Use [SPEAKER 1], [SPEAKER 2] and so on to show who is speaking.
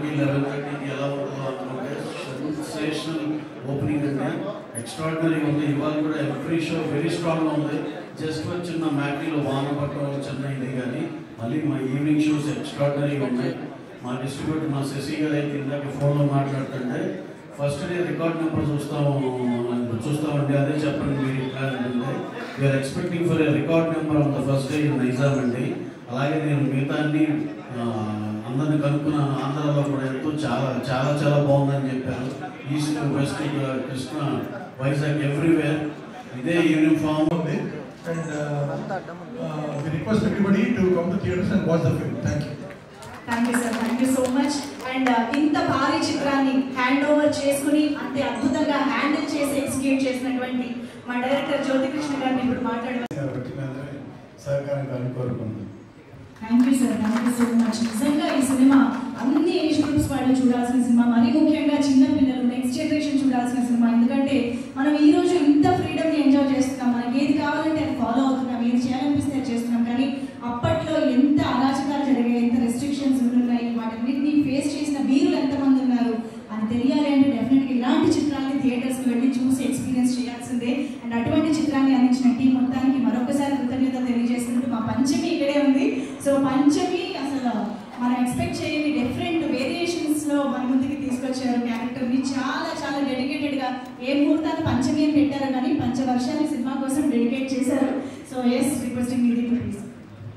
[SPEAKER 1] 10కి 11:30కి ఎలా ఉంటుందో అనుకుంటే సెన్సేషనల్ ఓపెనింగ్ అండి, ఎక్స్ట్రాడినరీగా ఉంది. ఇవాళ కూడా ఎవ్రీ షో వెరీ స్ట్రాంగ్గా ఉంది. జస్ట్ వచ్చిన మ్యాట్రీలో వాన పట్టడం చిన్న ఇది కానీ మళ్ళీ మా ఈవినింగ్ షోస్ ఎక్స్ట్రాడినరీగా ఉన్నాయి. మా డిస్ట్రిబ్యూటర్ మా శశి గారు అయితే ఇందాక ఫోన్లో మాట్లాడుతుంటే ఫస్ట్ డే రికార్డ్ నెంబర్ చూస్తామండి, అదే చెప్పండి మీరు ప్లాన్ అంటే we are expecting for a record number on the first day in Nizam అండి. అలాగే నేను మిగతా అన్ని అందరిని కనుక్కున్నాను, ఆంధ్రాలో కూడా ఎంతో చాలా చాలా చాలా బాగుందని చెప్పారు. East west Krishna Vizag everywhere ఇదే యూనిఫామ్ ఉంది.
[SPEAKER 2] And we request everybody to come to theaters and watch the film. Thank you.
[SPEAKER 3] Thank you sir, thank you so much. And ఇంత భారీ చిత్రాన్ని హ్యాండ్ ఓవర్ చేసుకుని అంతే అద్భుతంగా హ్యాండిల్ చేసి ఎగ్జిక్యూట్ చేసినటువంటి మా డైరెక్టర్ జ్యోతికృష్ణ గారిని ఇప్పుడు
[SPEAKER 2] సహకారం కోరుకుంటున్నాను.
[SPEAKER 3] Thank you sir, thank you so much. నిజంగా ఈ సినిమా అన్ని ఏజ్ గ్రూప్స్ వాళ్ళు చూడాల్సిన సినిమా, మరీ ముఖ్యంగా చిన్న పిల్లలు నెక్స్ట్ జనరేషన్ చూడాల్సిన సినిమా. ఎందుకంటే మనం ఈ రోజు ఇంత ఫ్రీడమ్ని ఎంజాయ్ చేస్తున్నాం, మనకి ఏది కావాలంటే అది ఫాలో అవుతున్నాం, ఏది చేయాలనిపిస్తే అది చేస్తున్నాం. కానీ అప్పట్లో ఎంత అరాచకాలు జరిగాయి, ఎంత రెస్ట్రిక్షన్స్ ఉంటున్నాయి, వాటన్నిటిని ఫేస్ చేసిన వీరులు ఎంతమంది ఉన్నారు అని తెలియాలి అంటే డెఫినెట్గా ఇలాంటి చిత్రాన్ని థియేటర్స్కి వెళ్ళి చూసి ఎక్స్పీరియన్స్ చేయాల్సిందే. అండ్ అటువంటి చిత్రాన్ని అందించిన టీం మొత్తానికి మరొకసారి కృతజ్ఞత తెలియజేస్తున్నట్టు మా పంచమి ఇక్కడే ఉంది. సో పంచమి అసలు మనం ఎక్స్పెక్ట్ చేయని డిఫరెంట్ వేరియేషన్స్లో మన ముందుకి తీసుకొచ్చారు క్యారెక్టర్ని. చాలా చాలా డెడికేటెడ్గా ఏ ముహూర్తాన్ని పంచమి అని పెట్టారు కానీ పంచవర్షాన్ని సినిమా కోసం డెడికేట్ చేశారు. సో ఎస్ రిక్వెస్టింగ్ ఇది ప్లీజ్.